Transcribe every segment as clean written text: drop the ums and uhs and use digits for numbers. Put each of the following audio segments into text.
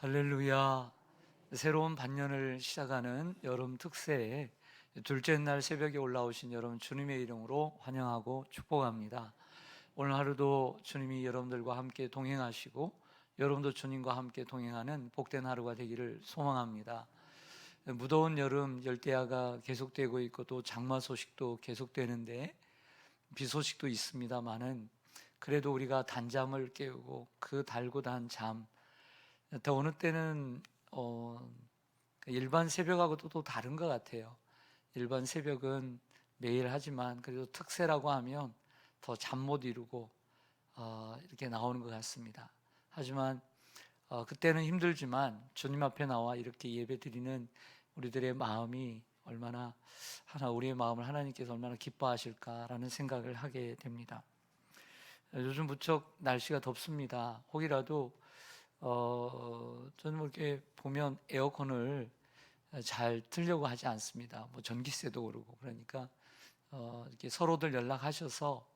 할렐루야. 새로운 반년을 시작하는 여름 특세에 둘째 날 새벽에 올라오신 여러분 주님의 이름으로 환영하고 축복합니다. 오늘 하루도 주님이 여러분들과 함께 동행하시고 여러분도 주님과 함께 동행하는 복된 하루가 되기를 소망합니다. 무더운 여름 열대야가 계속되고 있고 또 장마 소식도 계속되는데 비 소식도 있습니다만은 그래도 우리가 단잠을 깨우고 그 달고 단 잠, 더 어느 때는 일반 새벽하고도 또 다른 것 같아요. 일반 새벽은 매일 하지만 그래도 특세라고 하면 더 잠 못 이루고 이렇게 나오는 것 같습니다. 하지만 그때는 힘들지만 주님 앞에 나와 이렇게 예배 드리는 우리들의 마음이 얼마나 우리의 마음을 하나님께서 얼마나 기뻐하실까라는 생각을 하게 됩니다. 요즘 무척 날씨가 덥습니다. 혹이라도 저는 뭐 이렇게 보면 에어컨을 잘 틀려고 하지 않습니다. 뭐 전기세도 오르고 그러니까 이렇게 서로들 연락하셔서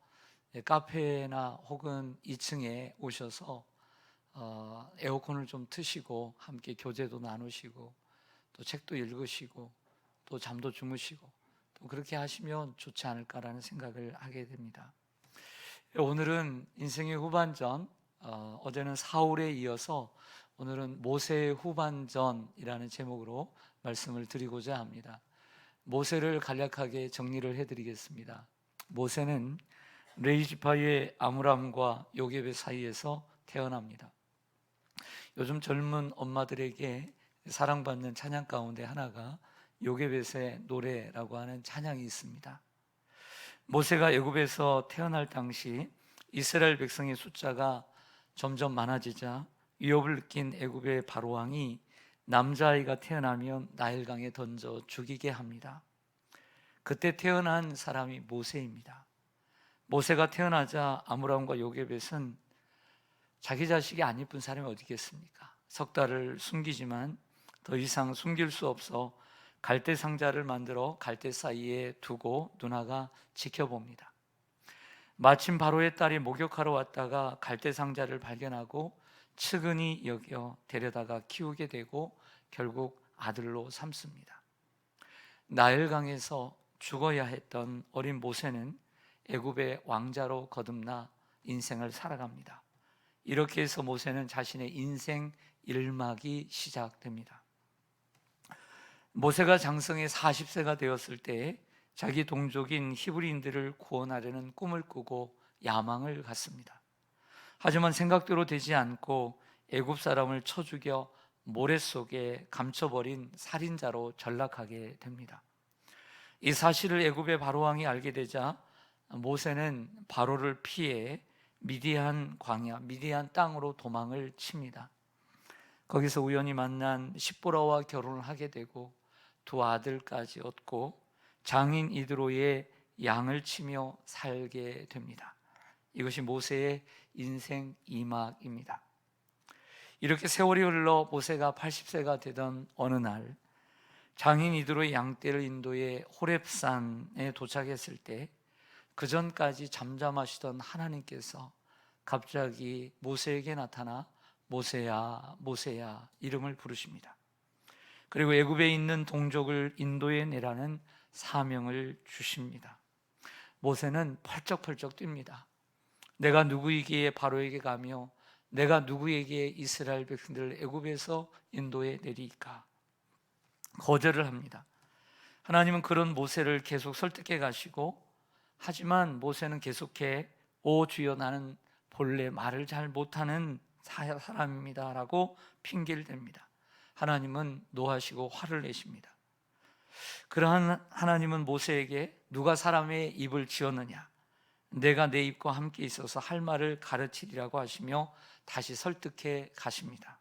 카페나 혹은 2층에 오셔서 에어컨을 좀 트시고 함께 교제도 나누시고 또 책도 읽으시고 또 잠도 주무시고 또 그렇게 하시면 좋지 않을까라는 생각을 하게 됩니다. 오늘은 인생의 후반전, 어제는 사울에 이어서 오늘은 모세의 후반전이라는 제목으로 말씀을 드리고자 합니다. 모세를 간략하게 정리를 해드리겠습니다. 모세는 레이지파의 아므람과 요게벳 사이에서 태어납니다. 요즘 젊은 엄마들에게 사랑받는 찬양 가운데 하나가 요게벳의 노래라고 하는 찬양이 있습니다. 모세가 애굽에서 태어날 당시 이스라엘 백성의 숫자가 점점 많아지자 위협을 느낀 애굽의 바로왕이 남자아이가 태어나면 나일강에 던져 죽이게 합니다. 그때 태어난 사람이 모세입니다. 모세가 태어나자 아므람과 요게벳은 자기 자식이 안 이쁜 사람이 어디 있겠습니까? 석 달을 숨기지만 더 이상 숨길 수 없어 갈대 상자를 만들어 갈대 사이에 두고 누나가 지켜봅니다. 마침 바로의 딸이 목욕하러 왔다가 갈대 상자를 발견하고 측은히 여겨 데려다가 키우게 되고 결국 아들로 삼습니다. 나일강에서 죽어야 했던 어린 모세는 애굽의 왕자로 거듭나 인생을 살아갑니다. 이렇게 해서 모세는 자신의 인생 일막이 시작됩니다. 모세가 장성의 40세가 되었을 때 자기 동족인 히브리인들을 구원하려는 꿈을 꾸고 야망을 갖습니다. 하지만 생각대로 되지 않고 애굽 사람을 쳐 죽여 모래 속에 감춰버린 살인자로 전락하게 됩니다. 이 사실을 애굽의 바로왕이 알게 되자 모세는 바로를 피해 미디안 광야, 미디안 땅으로 도망을 칩니다. 거기서 우연히 만난 십보라와 결혼을 하게 되고 두 아들까지 얻고 장인 이드로의 양을 치며 살게 됩니다. 이것이 모세의 인생 이막입니다. 이렇게 세월이 흘러 모세가 80세가 되던 어느 날 장인 이드로의 양떼를 인도해 호렙산에 도착했을 때 그전까지 잠잠하시던 하나님께서 갑자기 모세에게 나타나 모세야, 모세야 이름을 부르십니다. 그리고 애굽에 있는 동족을 인도해 내라는 사명을 주십니다. 모세는 펄쩍펄쩍 뜁니다. 내가 누구에게 바로에게 가며 내가 누구에게 이스라엘 백성들을 애굽에서 인도해 내리까? 거절을 합니다. 하나님은 그런 모세를 계속 설득해 가시고 하지만 모세는 계속해 오 주여 나는 본래 말을 잘 못하는 사람입니다 라고 핑계를 댑니다. 하나님은 노하시고 화를 내십니다. 그러한 하나님은 모세에게 누가 사람의 입을 지었느냐? 내가 내 입과 함께 있어서 할 말을 가르치리라고 하시며 다시 설득해 가십니다.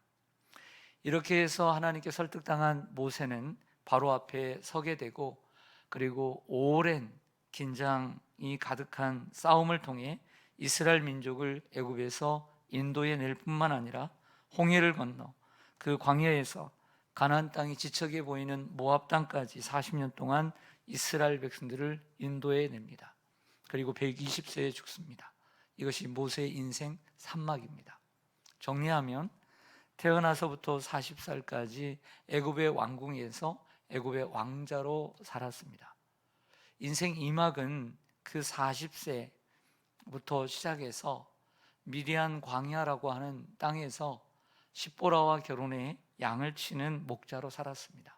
이렇게 해서 하나님께 설득당한 모세는 바로 앞에 서게 되고 그리고 오랜 긴장이 가득한 싸움을 통해 이스라엘 민족을 애굽에서 인도해 낼 뿐만 아니라 홍해를 건너 그 광야에서 가나안 땅이 지척해 보이는 모압 땅까지 40년 동안 이스라엘 백성들을 인도해 냅니다. 그리고 120세에 죽습니다. 이것이 모세의 인생 산막입니다. 정리하면 태어나서부터 40살까지 애굽의 왕궁에서 애굽의 왕자로 살았습니다. 인생 2막은 그 40세부터 시작해서 미디안 광야라고 하는 땅에서 십보라와 결혼해 양을 치는 목자로 살았습니다.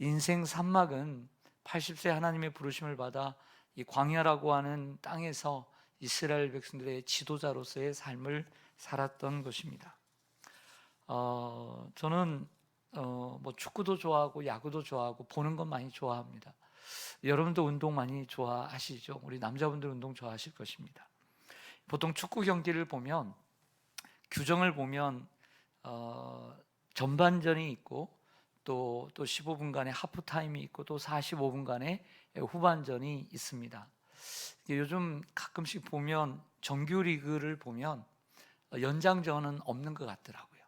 인생 3막은 80세 하나님의 부르심을 받아 이 광야라고 하는 땅에서 이스라엘 백성들의 지도자로서의 삶을 살았던 것입니다. 저는 뭐 축구도 좋아하고 야구도 좋아하고 보는 건 많이 좋아합니다. 여러분도 운동 많이 좋아하시죠? 우리 남자분들 운동 좋아하실 것입니다. 보통 축구 경기를 보면 규정을 보면 전반전이 있고 또 15분간의 하프타임이 있고 또 45분간의 후반전이 있습니다. 요즘 가끔씩 보면 정규 리그를 보면 연장전은 없는 것 같더라고요.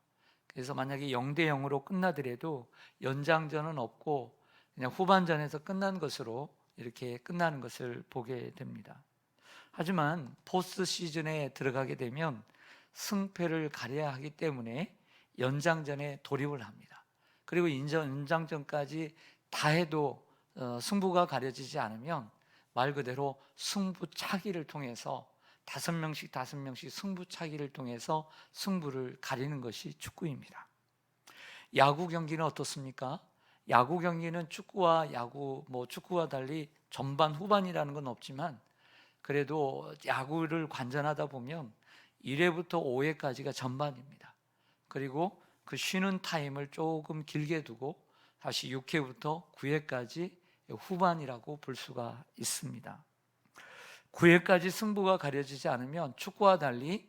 그래서 만약에 0대 0으로 끝나더라도 연장전은 없고 그냥 후반전에서 끝난 것으로 이렇게 끝나는 것을 보게 됩니다. 하지만 포스트 시즌에 들어가게 되면 승패를 가려야 하기 때문에 연장전에 돌입을 합니다. 그리고 연장전까지 다 해도 승부가 가려지지 않으면 말 그대로 승부차기를 통해서 5명씩 승부차기를 통해서 승부를 가리는 것이 축구입니다. 야구 경기는 어떻습니까? 야구 경기는 축구와 축구와 달리 전반 후반이라는 건 없지만 그래도 야구를 관전하다 보면 1회부터 5회까지가 전반입니다. 그리고 그 쉬는 타임을 조금 길게 두고 다시 6회부터 9회까지 후반이라고 볼 수가 있습니다. 9회까지 승부가 가려지지 않으면 축구와 달리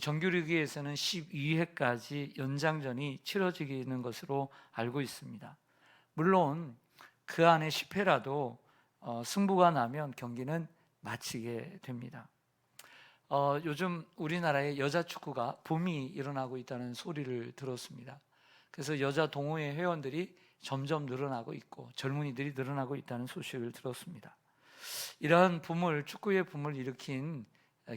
정규리그에서는 12회까지 연장전이 치러지는 것으로 알고 있습니다. 물론 그 안에 10회라도 승부가 나면 경기는 마치게 됩니다. 요즘 우리나라의 여자 축구가 붐이 일어나고 있다는 소리를 들었습니다. 그래서 여자 동호회 회원들이 점점 늘어나고 있고 젊은이들이 늘어나고 있다는 소식을 들었습니다. 이러한 축구의 붐을 일으킨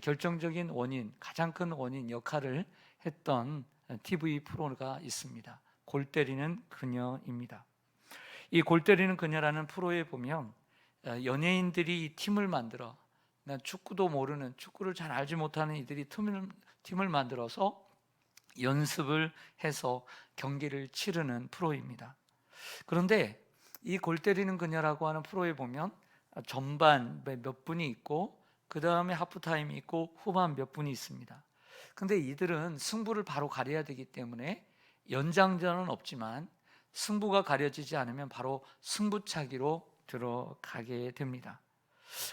결정적인 원인, 가장 큰 원인 역할을 했던 TV 프로가 있습니다. 골 때리는 그녀입니다. 이 골 때리는 그녀라는 프로에 보면 연예인들이 팀을 만들어 축구도 모르는, 축구를 잘 알지 못하는 이들이 팀을 만들어서 연습을 해서 경기를 치르는 프로입니다. 그런데 이 골 때리는 그녀라고 하는 프로에 보면 전반 몇 분이 있고 그 다음에 하프타임이 있고 후반 몇 분이 있습니다. 그런데 이들은 승부를 바로 가려야 되기 때문에 연장전은 없지만 승부가 가려지지 않으면 바로 승부차기로 들어가게 됩니다.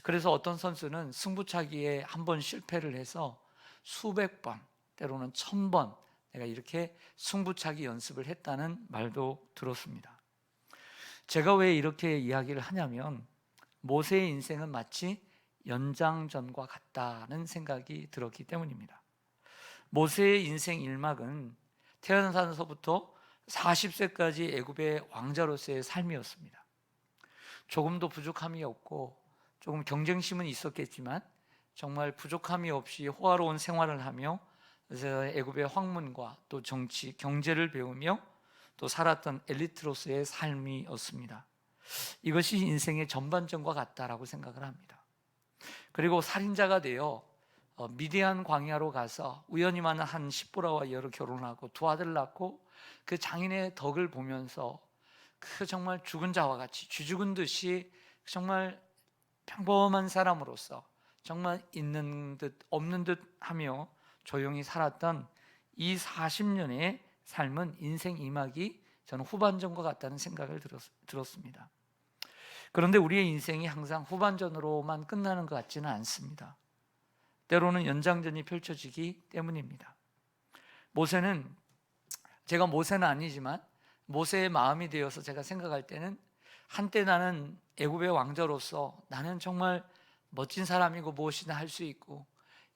그래서 어떤 선수는 승부차기에 한 번 실패를 해서 수백 번, 때로는 1000번 내가 이렇게 승부차기 연습을 했다는 말도 들었습니다. 제가 왜 이렇게 이야기를 하냐면 모세의 인생은 마치 연장전과 같다는 생각이 들었기 때문입니다. 모세의 인생 1막은 태어나서부터 40세까지 애굽의 왕자로서의 삶이었습니다. 조금도 부족함이 없고 조금 경쟁심은 있었겠지만 정말 부족함이 없이 호화로운 생활을 하며 애굽의 학문과 또 정치, 경제를 배우며 또 살았던 엘리트로서의 삶이었습니다. 이것이 인생의 전반전과 같다라고 생각을 합니다. 그리고 살인자가 되어 미디안 광야로 가서 우연히 만난 한 십보라와 여러 결혼하고 두 아들 낳고 그 장인의 덕을 보면서 그 정말 죽은 자와 같이 쥐죽은 듯이 정말 평범한 사람으로서 정말 있는 듯 없는 듯 하며 조용히 살았던 이 40년의 삶은 인생 2막이 저는 후반전과 같다는 생각을 들었습니다. 그런데 우리의 인생이 항상 후반전으로만 끝나는 것 같지는 않습니다. 때로는 연장전이 펼쳐지기 때문입니다. 제가 모세는 아니지만 모세의 마음이 되어서 제가 생각할 때는 한때 나는 애굽의 왕자로서 나는 정말 멋진 사람이고 무엇이나 할 수 있고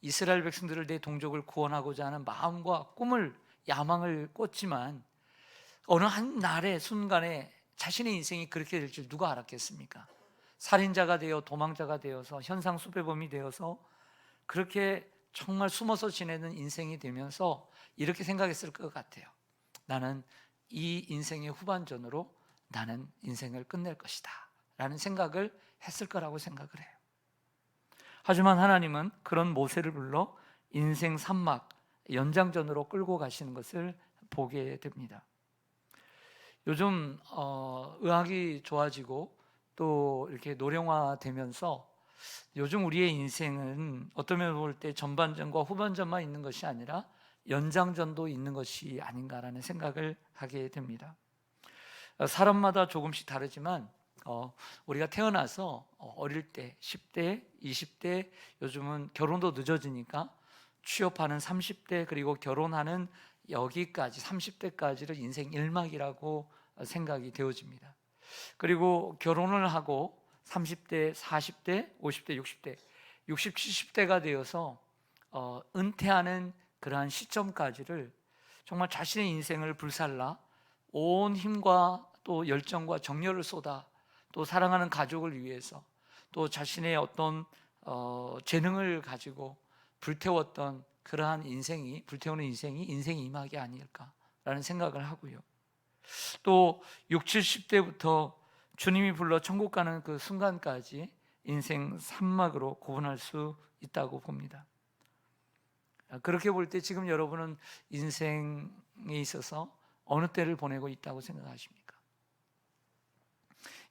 이스라엘 백성들을 내 동족을 구원하고자 하는 마음과 꿈을 야망을 꿨지만 어느 한 날의 순간에 자신의 인생이 그렇게 될 줄 누가 알았겠습니까? 살인자가 되어 도망자가 되어서 현상 수배범이 되어서 그렇게 정말 숨어서 지내는 인생이 되면서 이렇게 생각했을 것 같아요. 나는 이 인생의 후반전으로 나는 인생을 끝낼 것이다 라는 생각을 했을 거라고 생각을 해요. 하지만 하나님은 그런 모세를 불러 인생 산막 연장전으로 끌고 가시는 것을 보게 됩니다. 요즘 의학이 좋아지고 또 이렇게 노령화되면서 요즘 우리의 인생은 어떤 면을 볼 때 전반전과 후반전만 있는 것이 아니라 연장전도 있는 것이 아닌가라는 생각을 하게 됩니다. 사람마다 조금씩 다르지만 우리가 태어나서 어릴 때 10대, 20대, 요즘은 결혼도 늦어지니까 취업하는 30대, 그리고 결혼하는 여기까지 30대까지를 인생 1막이라고 생각이 되어집니다. 그리고 결혼을 하고 30대, 40대, 50대, 60대, 60, 70대가 되어서 은퇴하는 그러한 시점까지를 정말 자신의 인생을 불살라 온 힘과 또 열정과 정열을 쏟아 또 사랑하는 가족을 위해서 또 자신의 어떤 재능을 가지고 불태웠던 그러한 인생이, 불태우는 인생이 인생 2막이 아닐까라는 생각을 하고요. 또 60, 70대부터 주님이 불러 천국 가는 그 순간까지 인생 3막으로 구분할 수 있다고 봅니다. 그렇게 볼 때 지금 여러분은 인생에 있어서 어느 때를 보내고 있다고 생각하십니까?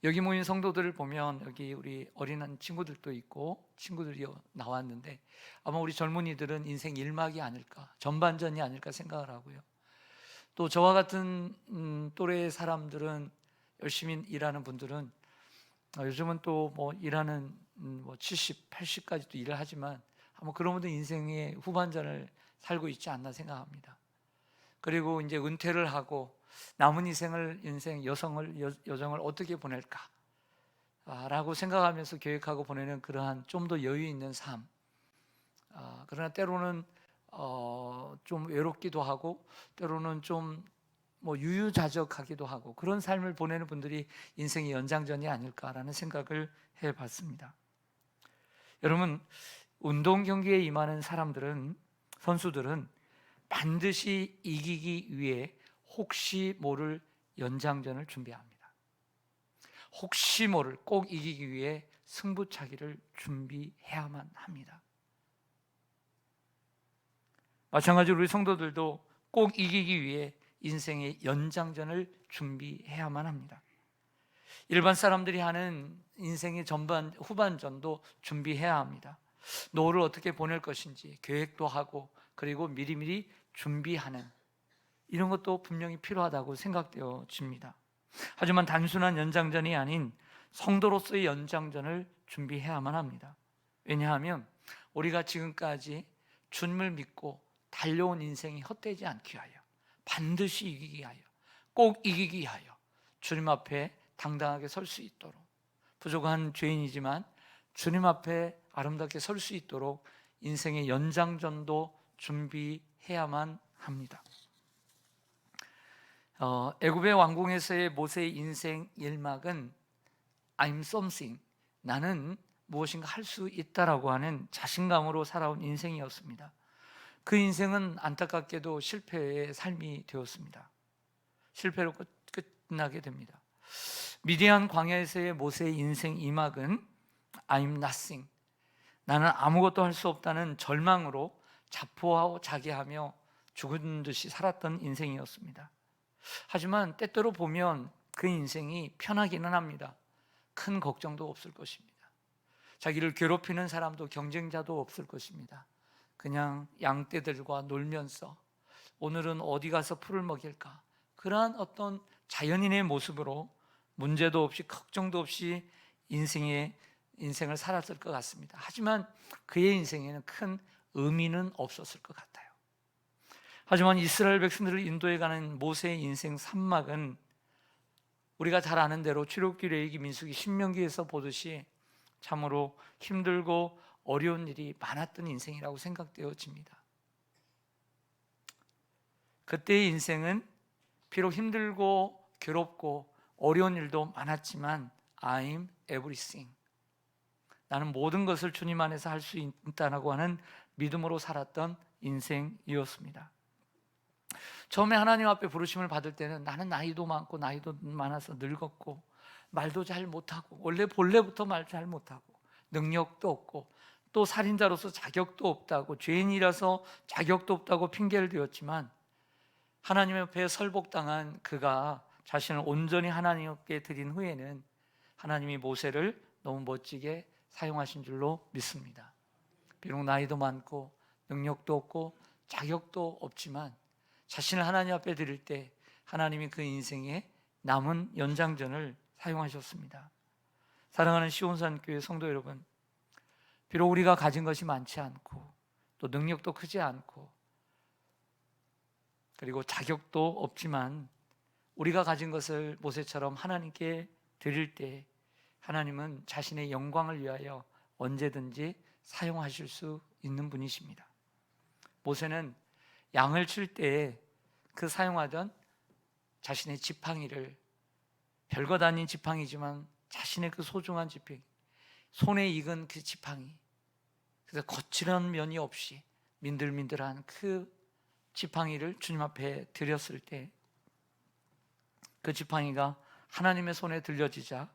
여기 모인 성도들을 보면 여기 우리 어린 친구들도 있고 친구들이 나왔는데 아마 우리 젊은이들은 인생 1막이 아닐까, 전반전이 아닐까 생각을 하고요. 또 저와 같은 또래의 사람들은, 열심히 일하는 분들은 요즘은 또 뭐 일하는 70, 80까지도 일을 하지만 아마 그런 분들 인생의 후반전을 살고 있지 않나 생각합니다. 그리고 이제 은퇴를 하고 남은 인생 여정을 어떻게 보낼까 라고 생각하면서 계획하고 보내는 그러한 좀 더 여유 있는 삶. 그러나 때로는 좀 외롭기도 하고 때로는 좀 유유자적하기도 하고 그런 삶을 보내는 분들이 인생의 연장전이 아닐까라는 생각을 해봤습니다. 여러분, 운동 경기에 임하는 선수들은 반드시 이기기 위해 혹시 모를 연장전을 준비합니다. 혹시 모를 꼭 이기기 위해 승부차기를 준비해야만 합니다. 마찬가지로 우리 성도들도 꼭 이기기 위해 인생의 연장전을 준비해야만 합니다. 일반 사람들이 하는 인생의 후반전도 준비해야 합니다. 노후를 어떻게 보낼 것인지 계획도 하고 그리고 미리미리 준비하는 이런 것도 분명히 필요하다고 생각되어집니다. 하지만 단순한 연장전이 아닌 성도로서의 연장전을 준비해야만 합니다. 왜냐하면 우리가 지금까지 주님을 믿고 달려온 인생이 헛되지 않기 위하여, 반드시 이기기 위하여, 꼭 이기기 위하여 주님 앞에 당당하게 설 수 있도록, 부족한 죄인이지만 주님 앞에 아름답게 설 수 있도록 인생의 연장전도 준비해야만 합니다. 애굽의 왕궁에서의 모세의 인생 1막은 I'm something, 나는 무엇인가 할 수 있다라고 하는 자신감으로 살아온 인생이었습니다. 그 인생은 안타깝게도 실패의 삶이 되었습니다. 실패로 끝나게 됩니다. 미디안 광야에서의 모세의 인생 2막은 I'm nothing, 나는 아무것도 할 수 없다는 절망으로 자포하고 자기하며 죽은 듯이 살았던 인생이었습니다. 하지만 때때로 보면 그 인생이 편하기는 합니다. 큰 걱정도 없을 것입니다. 자기를 괴롭히는 사람도 경쟁자도 없을 것입니다. 그냥 양떼들과 놀면서 오늘은 어디 가서 풀을 먹일까, 그러한 어떤 자연인의 모습으로 문제도 없이 걱정도 없이 인생을 살았을 것 같습니다. 하지만 그의 인생에는 큰 의미는 없었을 것 같아요. 하지만 이스라엘 백성들을 인도해가는 모세의 인생 3막은 우리가 잘 아는 대로 출애굽기, 레위기, 민수기, 신명기에서 보듯이 참으로 힘들고 어려운 일이 많았던 인생이라고 생각되어집니다. 그때의 인생은 비록 힘들고 괴롭고 어려운 일도 많았지만 I'm everything, 나는 모든 것을 주님 안에서 할 수 있다고 하는 믿음으로 살았던 인생이었습니다. 처음에 하나님 앞에 부르심을 받을 때는 나는 나이도 많고 나이도 많아서 늙었고 말도 잘 못하고 원래 본래부터 말 잘 못하고 능력도 없고 또 살인자로서 자격도 없다고 죄인이라서 자격도 없다고 핑계를 대었지만 하나님 앞에 설복당한 그가 자신을 온전히 하나님께 드린 후에는 하나님이 모세를 너무 멋지게 사용하신 줄로 믿습니다. 비록 나이도 많고 능력도 없고 자격도 없지만 자신을 하나님 앞에 드릴 때 하나님이 그 인생의 남은 연장전을 사용하셨습니다. 사랑하는 시온산교회 성도 여러분, 비록 우리가 가진 것이 많지 않고 또 능력도 크지 않고 그리고 자격도 없지만 우리가 가진 것을 모세처럼 하나님께 드릴 때 하나님은 자신의 영광을 위하여 언제든지 사용하실 수 있는 분이십니다. 모세는 양을 칠 때 그 사용하던 자신의 지팡이를 별것 아닌 지팡이지만 자신의 그 소중한 지팡이, 손에 익은 그 지팡이, 그래서 거칠은 면이 없이 민들민들한 그 지팡이를 주님 앞에 드렸을 때 그 지팡이가 하나님의 손에 들려지자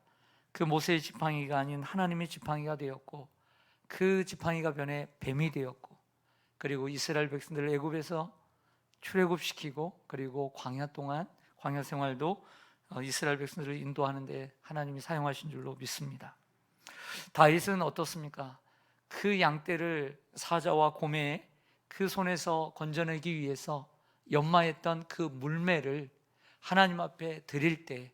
그 모세의 지팡이가 아닌 하나님의 지팡이가 되었고 그 지팡이가 변해 뱀이 되었고 그리고 이스라엘 백성들을 애굽에서 출애굽시키고 그리고 광야 동안 광야 생활도 이스라엘 백성들을 인도하는데 하나님이 사용하신 줄로 믿습니다. 다윗은 어떻습니까? 그 양떼를 사자와 곰의 그 손에서 건져내기 위해서 연마했던 그 물매를 하나님 앞에 드릴 때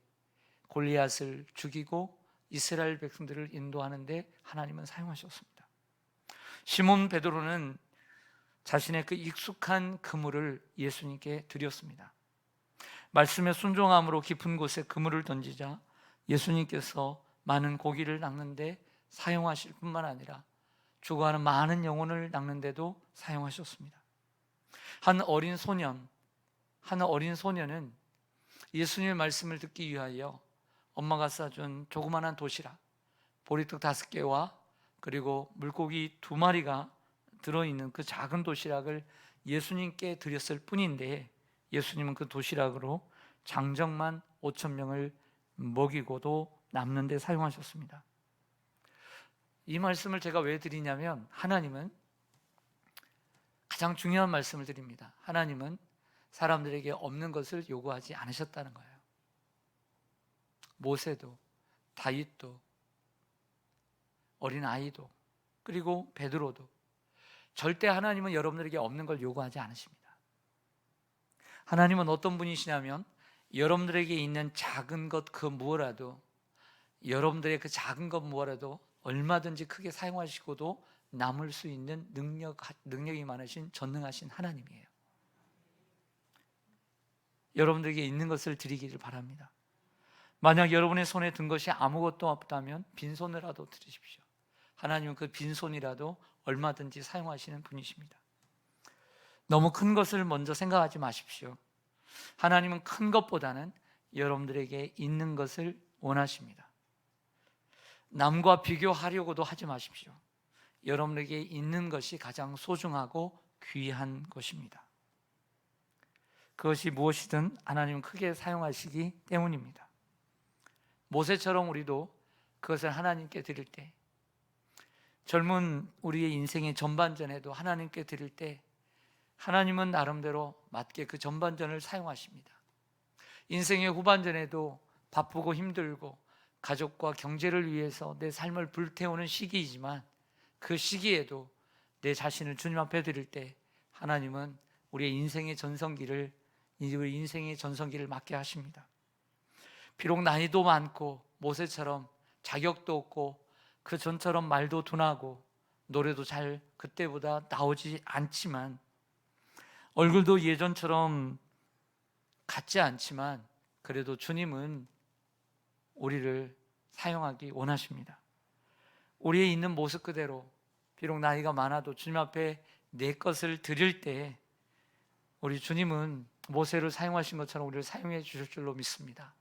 골리앗을 죽이고 이스라엘 백성들을 인도하는데 하나님은 사용하셨습니다. 시몬 베드로는 자신의 그 익숙한 그물을 예수님께 드렸습니다. 말씀에 순종함으로 깊은 곳에 그물을 던지자 예수님께서 많은 고기를 낚는데 사용하실 뿐만 아니라 죽어가는 많은 영혼을 낚는데도 사용하셨습니다. 한 어린 소년은 예수님의 말씀을 듣기 위하여 엄마가 싸준 조그만한 도시락, 보리떡 5개와 그리고 물고기 2마리가 들어있는 그 작은 도시락을 예수님께 드렸을 뿐인데 예수님은 그 도시락으로 장정만 5,000명을 먹이고도 남는 데 사용하셨습니다. 이 말씀을 제가 왜 드리냐면 하나님은 가장 중요한 말씀을 드립니다. 하나님은 사람들에게 없는 것을 요구하지 않으셨다는 거예요. 모세도 다윗도 어린아이도 그리고 베드로도 절대 하나님은 여러분들에게 없는 걸 요구하지 않으십니다. 하나님은 어떤 분이시냐면 여러분들에게 있는 작은 것 그 무엇라도 여러분들의 그 작은 것 무엇라도 얼마든지 크게 사용하시고도 남을 수 있는 능력이 많으신 전능하신 하나님이에요. 여러분들에게 있는 것을 드리기를 바랍니다. 만약 여러분의 손에 든 것이 아무것도 없다면 빈손이라도 드리십시오. 하나님은 그 빈손이라도 얼마든지 사용하시는 분이십니다. 너무 큰 것을 먼저 생각하지 마십시오. 하나님은 큰 것보다는 여러분들에게 있는 것을 원하십니다. 남과 비교하려고도 하지 마십시오. 여러분에게 있는 것이 가장 소중하고 귀한 것입니다. 그것이 무엇이든 하나님은 크게 사용하시기 때문입니다. 모세처럼 우리도 그것을 하나님께 드릴 때, 젊은 우리의 인생의 전반전에도 하나님께 드릴 때 하나님은 나름대로 맞게 그 전반전을 사용하십니다. 인생의 후반전에도 바쁘고 힘들고 가족과 경제를 위해서 내 삶을 불태우는 시기이지만 그 시기에도 내 자신을 주님 앞에 드릴 때 하나님은 우리의 인생의 전성기를 맡게 하십니다. 비록 나이도 많고 모세처럼 자격도 없고 그 전처럼 말도 둔하고 노래도 잘 그때보다 나오지 않지만 얼굴도 예전처럼 같지 않지만 그래도 주님은 우리를 사용하기 원하십니다. 우리의 있는 모습 그대로 비록 나이가 많아도 주님 앞에 내 것을 드릴 때 우리 주님은 모세를 사용하신 것처럼 우리를 사용해 주실 줄로 믿습니다.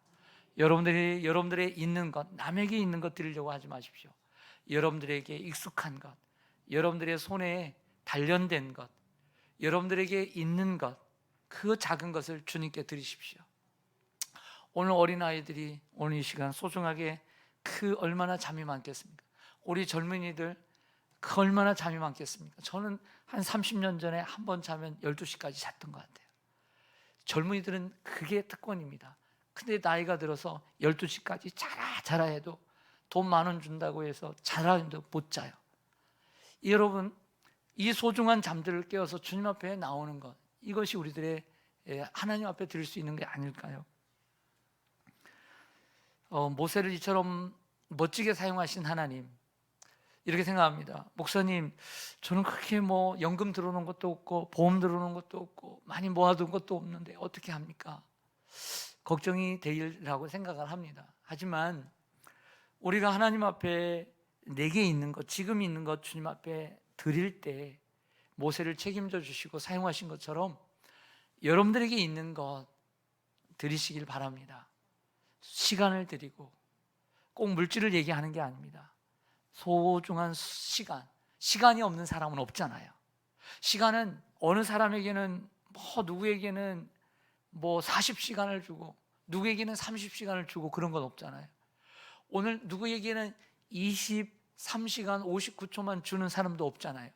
여러분들의 있는 것, 남에게 있는 것 드리려고 하지 마십시오. 여러분들에게 익숙한 것, 여러분들의 손에 단련된 것, 여러분들에게 있는 것, 그 작은 것을 주님께 드리십시오. 오늘 어린아이들이 오늘 이 시간 소중하게 그 얼마나 잠이 많겠습니까? 우리 젊은이들 그 얼마나 잠이 많겠습니까? 저는 한 30년 전에 한 번 자면 12시까지 잤던 것 같아요. 젊은이들은 그게 특권입니다. 근데 나이가 들어서 12시까지 자라 해도 돈 10,000원 준다고 해서 자라 해도 못 자요. 여러분, 이 소중한 잠들을 깨워서 주님 앞에 나오는 것, 이것이 우리들의 하나님 앞에 드릴 수 있는 게 아닐까요? 모세를 이처럼 멋지게 사용하신 하나님, 이렇게 생각합니다. 목사님, 저는 그렇게 뭐 연금 들어오는 것도 없고 보험 들어오는 것도 없고 많이 모아둔 것도 없는데 어떻게 합니까? 걱정이 되리라고 생각을 합니다. 하지만 우리가 하나님 앞에 내게 있는 것, 지금 있는 것 주님 앞에 드릴 때 모세를 책임져 주시고 사용하신 것처럼 여러분들에게 있는 것 드리시길 바랍니다. 시간을 드리고, 꼭 물질을 얘기하는 게 아닙니다. 소중한 시간이 없는 사람은 없잖아요. 시간은 어느 사람에게는 누구에게는 40시간을 주고 누구에게는 30시간을 주고 그런 건 없잖아요. 오늘 누구에게는 23시간 59초만 주는 사람도 없잖아요.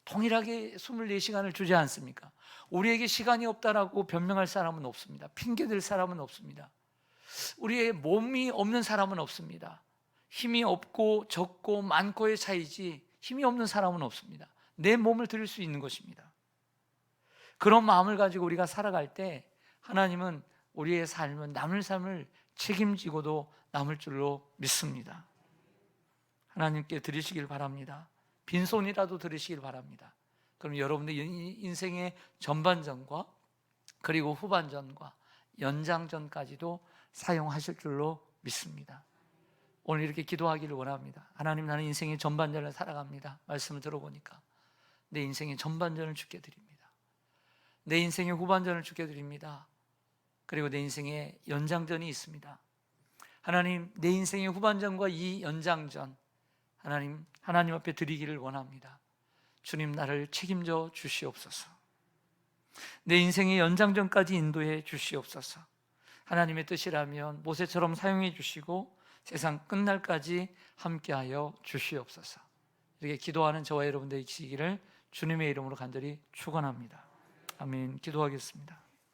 동일하게 24시간을 주지 않습니까? 우리에게 시간이 없다라고 변명할 사람은 없습니다. 핑계댈 사람은 없습니다. 우리의 몸이 없는 사람은 없습니다. 힘이 없고 적고 많고의 차이지 힘이 없는 사람은 없습니다. 내 몸을 드릴 수 있는 것입니다. 그런 마음을 가지고 우리가 살아갈 때 하나님은 우리의 삶은 남을 삶을 책임지고도 남을 줄로 믿습니다. 하나님께 드리시길 바랍니다. 빈손이라도 드리시길 바랍니다. 그럼 여러분의 인생의 전반전과 그리고 후반전과 연장전까지도 사용하실 줄로 믿습니다. 오늘 이렇게 기도하기를 원합니다. 하나님, 나는 인생의 전반전을 살아갑니다. 말씀을 들어보니까 내 인생의 전반전을 주께 드립니다. 내 인생의 후반전을 주께 드립니다. 그리고 내 인생의 연장전이 있습니다. 하나님, 내 인생의 후반전과 이 연장전 하나님 앞에 드리기를 원합니다. 주님, 나를 책임져 주시옵소서. 내 인생의 연장전까지 인도해 주시옵소서. 하나님의 뜻이라면 모세처럼 사용해 주시고 세상 끝날까지 함께하여 주시옵소서. 이렇게 기도하는 저와 여러분들이 계시기를 주님의 이름으로 간절히 축원합니다. 아멘. 기도하겠습니다.